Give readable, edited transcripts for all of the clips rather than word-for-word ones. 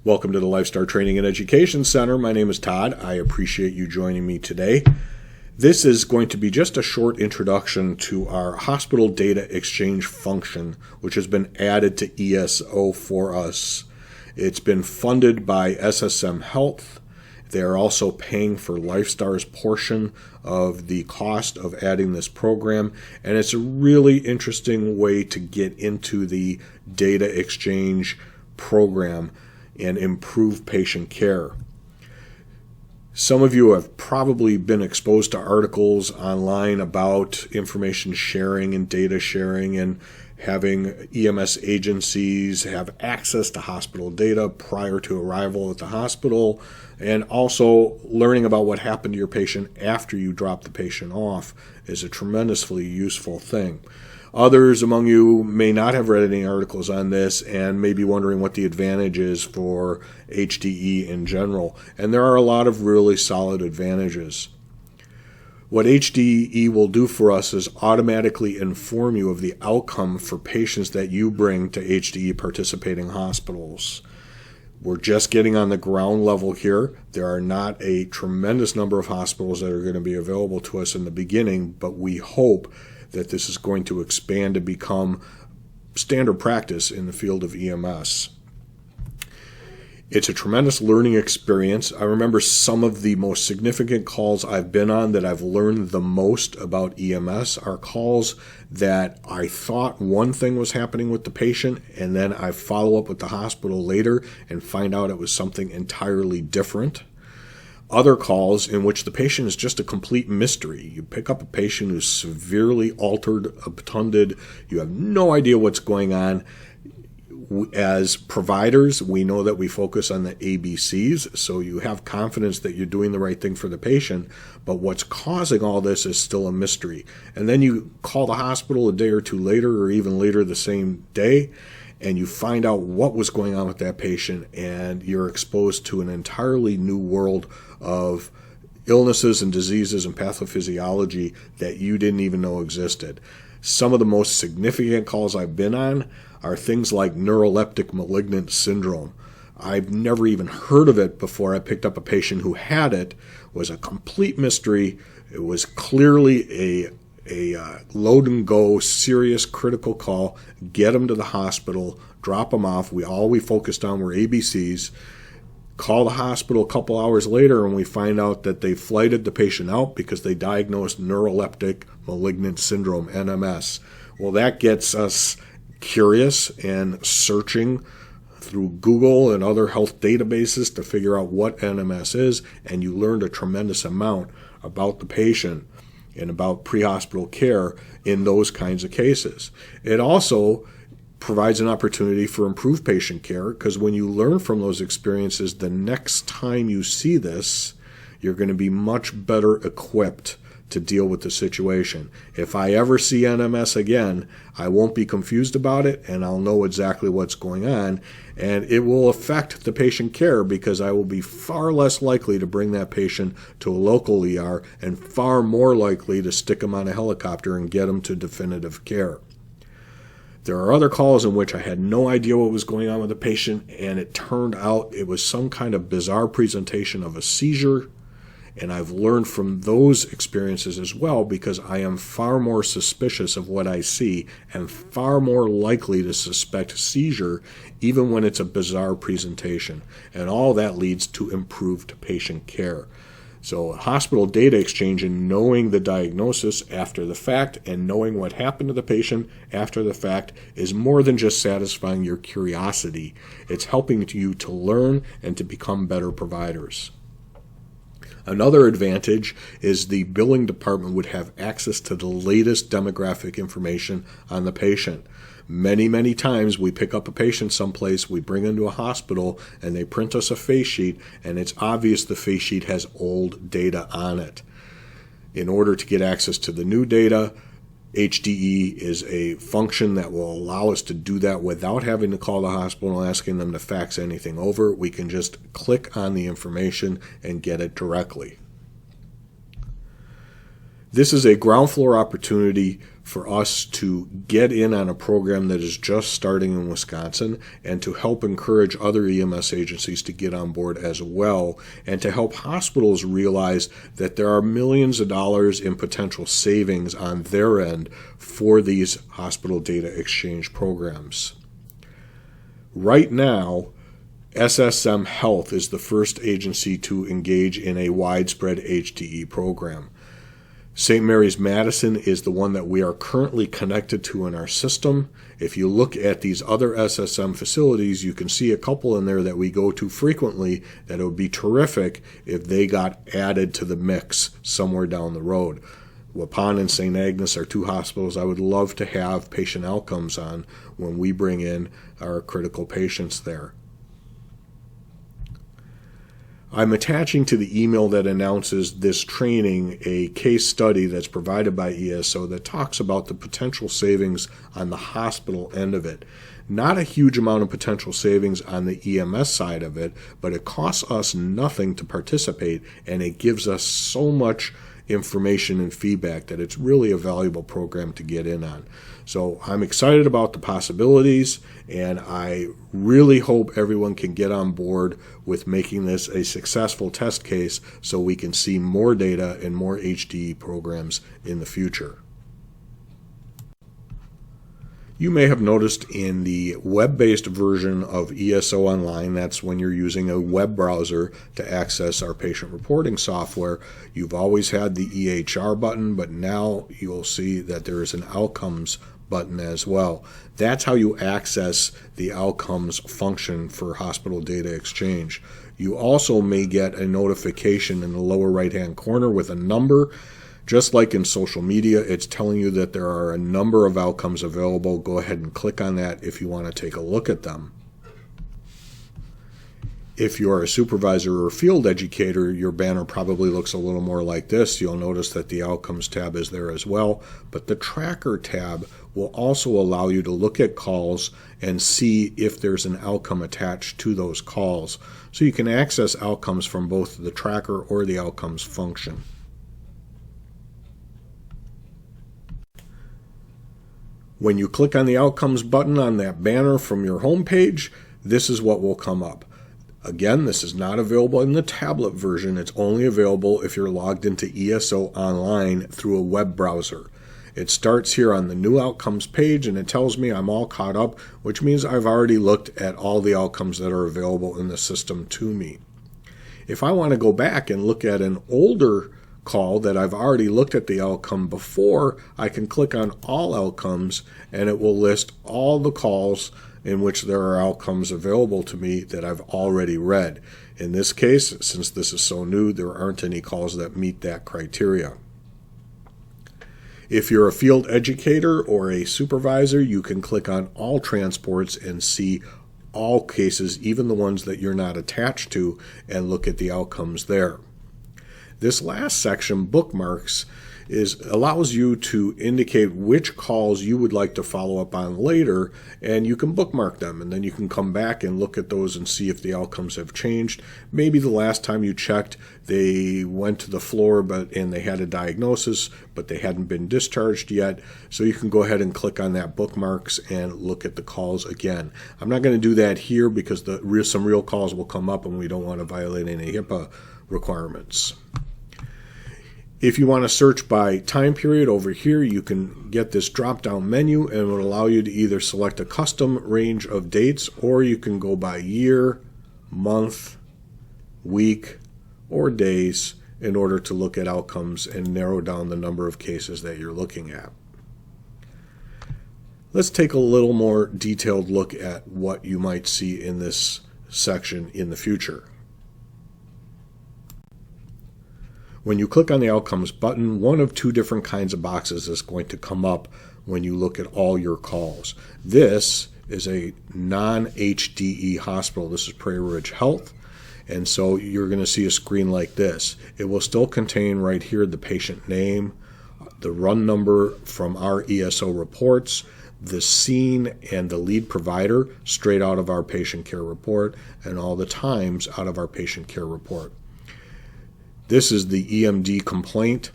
Welcome to the Lifestar Training and Education Center. My name is Todd. I appreciate you joining me today. This is going to be just a short introduction to our hospital data exchange function, which has been added to ESO for us. It's been funded by SSM Health. They are also paying for Lifestar's portion of the cost of adding this program, and it's a really interesting way to get into the data exchange program and improve patient care. Some of you have probably been exposed to articles online about information sharing and data sharing and having EMS agencies have access to hospital data prior to arrival at the hospital, and also learning about what happened to your patient after you drop the patient off is a tremendously useful thing. Others among you may not have read any articles on this and may be wondering what the advantage is for HDE in general. And there are a lot of really solid advantages. What HDE will do for us is automatically inform you of the outcome for patients that you bring to HDE participating hospitals. We're just getting on the ground level here. There are not a tremendous number of hospitals that are going to be available to us in the beginning, but we hope that this is going to expand to become standard practice in the field of EMS. It's a tremendous learning experience. I remember some of the most significant calls I've been on that I've learned the most about EMS are calls that I thought one thing was happening with the patient, and then I follow up with the hospital later and find out it was something entirely different. Other calls in which the patient is just a complete mystery. You pick up a patient who's severely altered, obtunded. You have no idea what's going on. As providers, we know that we focus on the ABCs, so you have confidence that you're doing the right thing for the patient, but what's causing all this is still a mystery. And then you call the hospital a day or two later, or even later the same day, and you find out what was going on with that patient, and you're exposed to an entirely new world of illnesses and diseases and pathophysiology that you didn't even know existed. Some of the most significant calls I've been on are things like Neuroleptic Malignant syndrome. I've never even heard of it before I picked up a patient who had it. It was a complete mystery. It was clearly a load and go, serious, critical call. Get them to the hospital, drop them off. All we focused on were ABCs. Call the hospital a couple hours later, and we find out that they flighted the patient out because they diagnosed Neuroleptic Malignant syndrome, NMS. Well, that gets us curious and searching through Google and other health databases to figure out what NMS is, and you learned a tremendous amount about the patient and about pre-hospital care in those kinds of cases. It also provides an opportunity for improved patient care, because when you learn from those experiences, the next time you see this, you're going to be much better equipped to deal with the situation. If I ever see NMS again, I won't be confused about it, and I'll know exactly what's going on, and it will affect the patient care because I will be far less likely to bring that patient to a local ER and far more likely to stick them on a helicopter and get them to definitive care. There are other calls in which I had no idea what was going on with the patient, and it turned out it was some kind of bizarre presentation of a seizure. And I've learned from those experiences as well, because I am far more suspicious of what I see and far more likely to suspect seizure even when it's a bizarre presentation. And all that leads to improved patient care. So hospital data exchange and knowing the diagnosis after the fact and knowing what happened to the patient after the fact is more than just satisfying your curiosity. It's helping you to learn and to become better providers. Another advantage is the billing department would have access to the latest demographic information on the patient. Many, many times we pick up a patient someplace, we bring them to a hospital, and they print us a face sheet, and it's obvious the face sheet has old data on it. In order to get access to the new data, HDE is a function that will allow us to do that without having to call the hospital and asking them to fax anything over. We can just click on the information and get it directly. This is a ground floor opportunity for us to get in on a program that is just starting in Wisconsin and to help encourage other EMS agencies to get on board as well, and to help hospitals realize that there are millions of dollars in potential savings on their end for these hospital data exchange programs. Right now, SSM Health is the first agency to engage in a widespread HDE program. St. Mary's Madison is the one that we are currently connected to in our system. If you look at these other SSM facilities, you can see a couple in there that we go to frequently that it would be terrific if they got added to the mix somewhere down the road. Waupun and St. Agnes are two hospitals I would love to have patient outcomes on when we bring in our critical patients there. I'm attaching to the email that announces this training a case study that's provided by ESO that talks about the potential savings on the hospital end of it. Not a huge amount of potential savings on the EMS side of it, but it costs us nothing to participate, and it gives us so much information and feedback that it's really a valuable program to get in on. So I'm excited about the possibilities, and I really hope everyone can get on board with making this a successful test case so we can see more data and more HDE programs in the future. You may have noticed in the web-based version of ESO Online, that's when you're using a web browser to access our patient reporting software, you've always had the EHR button, but now you'll see that there is an outcomes button as well. That's how you access the outcomes function for hospital data exchange. You also may get a notification in the lower right-hand corner with a number. Just like in social media, it's telling you that there are a number of outcomes available. Go ahead and click on that if you want to take a look at them. If you're a supervisor or field educator, your banner probably looks a little more like this. You'll notice that the Outcomes tab is there as well, but the Tracker tab will also allow you to look at calls and see if there's an outcome attached to those calls. So you can access outcomes from both the Tracker or the Outcomes function. When you click on the Outcomes button on that banner from your home page, this is what will come up. Again, this is not available in the tablet version. It's only available if you're logged into ESO Online through a web browser. It starts here on the New Outcomes page, and it tells me I'm all caught up, which means I've already looked at all the outcomes that are available in the system to me. If I want to go back and look at an older call that I've already looked at the outcome before, I can click on All Outcomes, and it will list all the calls in which there are outcomes available to me that I've already read. In this case, since this is so new, there aren't any calls that meet that criteria. If you're a field educator or a supervisor, you can click on All Transports and see all cases, even the ones that you're not attached to, and look at the outcomes there. This last section, Bookmarks, allows you to indicate which calls you would like to follow up on later, and you can bookmark them, and then you can come back and look at those and see if the outcomes have changed. Maybe the last time you checked, they went to the floor and they had a diagnosis, but they hadn't been discharged yet, so you can go ahead and click on that Bookmarks and look at the calls again. I'm not going to do that here because some real calls will come up and we don't want to violate any HIPAA requirements. If you want to search by time period over here, you can get this drop-down menu, and it will allow you to either select a custom range of dates, or you can go by year, month, week, or days in order to look at outcomes and narrow down the number of cases that you're looking at. Let's take a little more detailed look at what you might see in this section in the future. When you click on the Outcomes button, one of two different kinds of boxes is going to come up when you look at all your calls. This is a non-HDE hospital. This is Prairie Ridge Health, and so you're going to see a screen like this. It will still contain right here the patient name, the run number from our ESO reports, the scene and the lead provider straight out of our patient care report, and all the times out of our patient care report. This is the EMD complaint.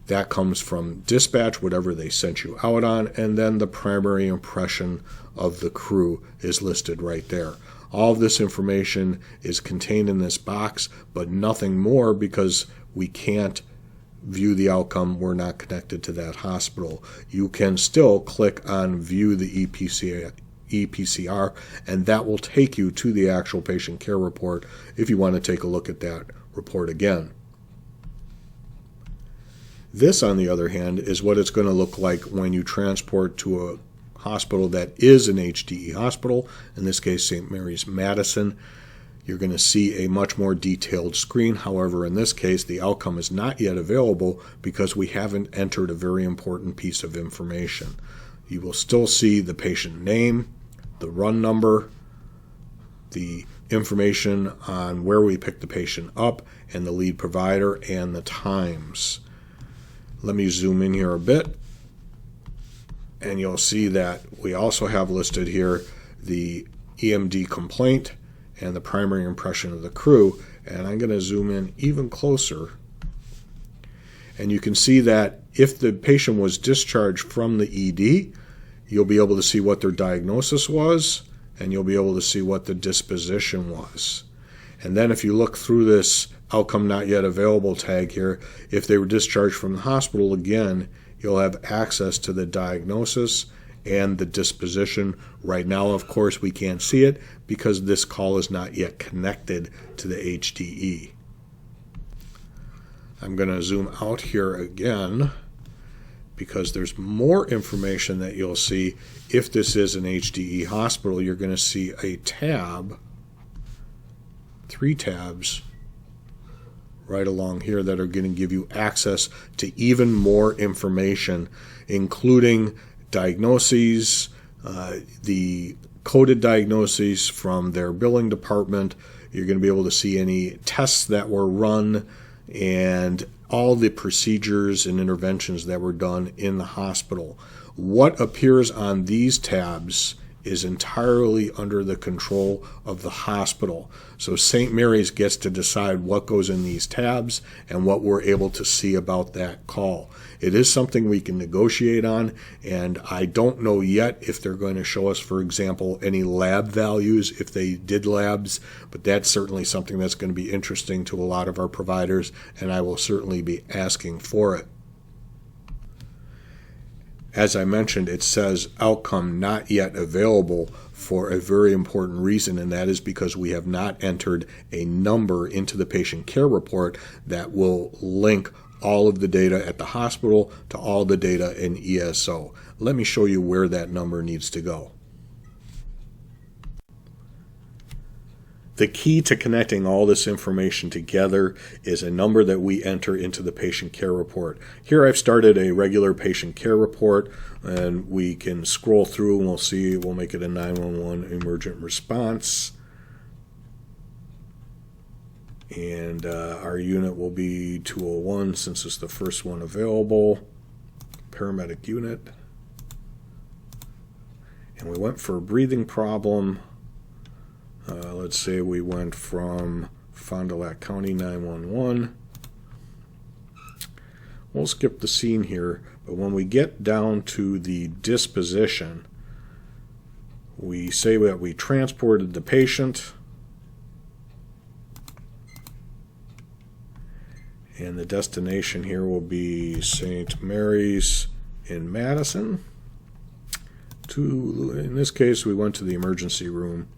That comes from dispatch, whatever they sent you out on, and then the primary impression of the crew is listed right there. All of this information is contained in this box, but nothing more because we can't view the outcome. We're not connected to that hospital. You can still click on View the EPCR, and that will take you to the actual patient care report if you want to take a look at that report again. This, on the other hand, is what it's going to look like when you transport to a hospital that is an HDE hospital, in this case St. Mary's Madison. You're going to see a much more detailed screen. However, in this case, the outcome is not yet available because we haven't entered a very important piece of information. You will still see the patient name, the run number, the information on where we picked the patient up, and the lead provider, and the times. Let me zoom in here a bit, and you'll see that we also have listed here the EMD complaint and the primary impression of the crew. And I'm going to zoom in even closer, and you can see that if the patient was discharged from the ED, you'll be able to see what their diagnosis was, and you'll be able to see what the disposition was. And then if you look through this outcome not yet available tag here, if they were discharged from the hospital, again, you'll have access to the diagnosis and the disposition. Right now, of course, we can't see it because this call is not yet connected to the HDE. I'm going to zoom out here again because there's more information that you'll see. If this is an HDE hospital, you're going to see a tab, 3 tabs right along here that are going to give you access to even more information, including diagnoses, the coded diagnoses from their billing department. You're going to be able to see any tests that were run and all the procedures and interventions that were done in the hospital. What appears on these tabs is entirely under the control of the hospital. So St. Mary's gets to decide what goes in these tabs and what we're able to see about that call. It is something we can negotiate on, and I don't know yet if they're going to show us, for example, any lab values, if they did labs, but that's certainly something that's going to be interesting to a lot of our providers, and I will certainly be asking for it. As I mentioned, it says outcome not yet available for a very important reason, and that is because we have not entered a number into the patient care report that will link all of the data at the hospital to all the data in ESO. Let me show you where that number needs to go. The key to connecting all this information together is a number that we enter into the patient care report. Here I've started a regular patient care report, and we can scroll through and we'll make it a 911 emergent response. And our unit will be 201 since it's the first one available. Paramedic unit. And we went for a breathing problem. Let's say we went from Fond du Lac County 911. We'll skip the scene here, but when we get down to the disposition, we say that we transported the patient, and the destination here will be St. Mary's in Madison. In this case, we went to the emergency room.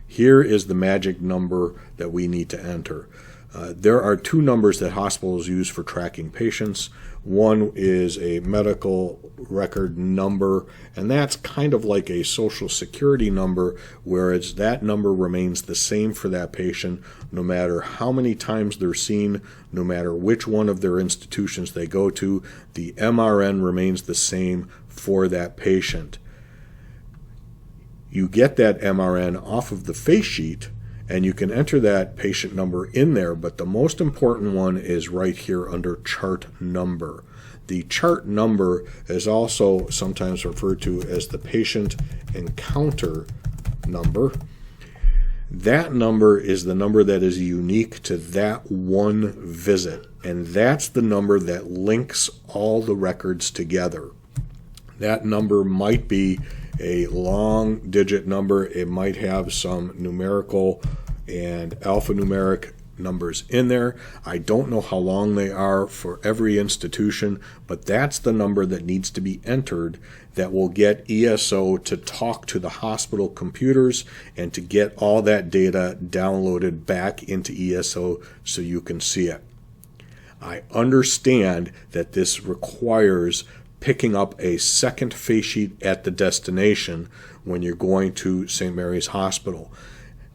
Here is the magic number that we need to enter. There are 2 numbers that hospitals use for tracking patients. One is a medical record number, and that's kind of like a social security number, whereas that number remains the same for that patient no matter how many times they're seen, no matter which one of their institutions they go to. The MRN remains the same for that patient. You get that MRN off of the face sheet, and you can enter that patient number in there, but the most important one is right here under chart number. The chart number is also sometimes referred to as the patient encounter number. That number is the number that is unique to that one visit, and that's the number that links all the records together. That number might be a long digit number. It might have some numerical and alphanumeric numbers in there. I don't know how long they are for every institution, but that's the number that needs to be entered that will get ESO to talk to the hospital computers and to get all that data downloaded back into ESO so you can see it. I understand that this requires picking up a second face sheet at the destination when you're going to St. Mary's Hospital.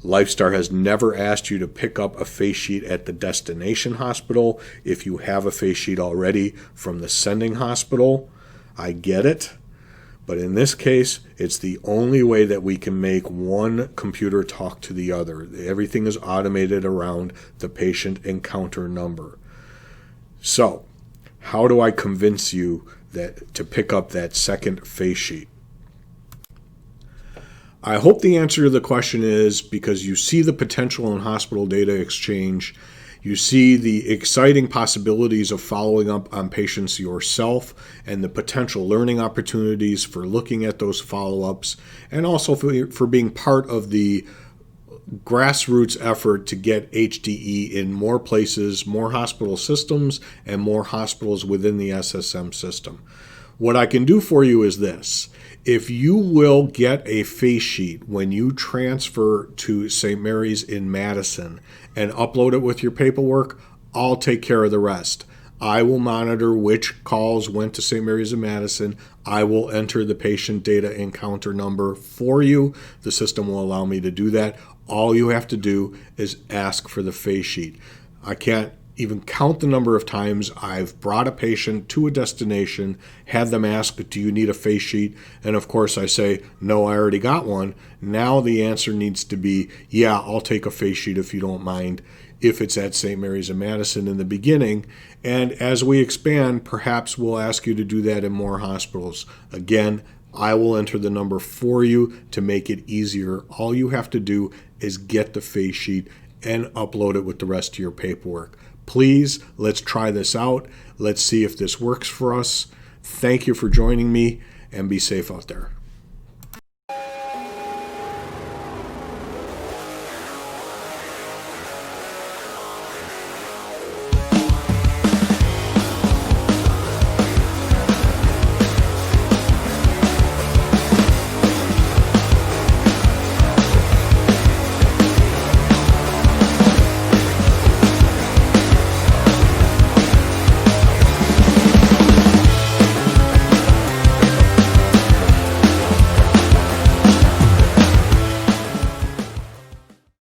LifeStar has never asked you to pick up a face sheet at the destination hospital if you have a face sheet already from the sending hospital. I get it, but in this case, it's the only way that we can make one computer talk to the other. Everything is automated around the patient encounter number. So, how do I convince you that to pick up that second face sheet? I hope the answer to the question is because you see the potential in hospital data exchange, you see the exciting possibilities of following up on patients yourself and the potential learning opportunities for looking at those follow-ups, and also for being part of the grassroots effort to get HDE in more places, more hospital systems, and more hospitals within the SSM system. What I can do for you is this. If you will get a face sheet when you transfer to St. Mary's in Madison and upload it with your paperwork, I'll take care of the rest. I will monitor which calls went to St. Mary's in Madison. I will enter the patient data encounter number for you. The system will allow me to do that. All you have to do is ask for the face sheet. I can't even count the number of times I've brought a patient to a destination, had them ask, do you need a face sheet? And of course I say, no, I already got one. Now the answer needs to be, yeah, I'll take a face sheet if you don't mind, if it's at St. Mary's in Madison in the beginning. And as we expand, perhaps we'll ask you to do that in more hospitals. Again, I will enter the number for you to make it easier. All you have to do is get the face sheet and upload it with the rest of your paperwork. Please, let's try this out. Let's see if this works for us. Thank you for joining me, and be safe out there.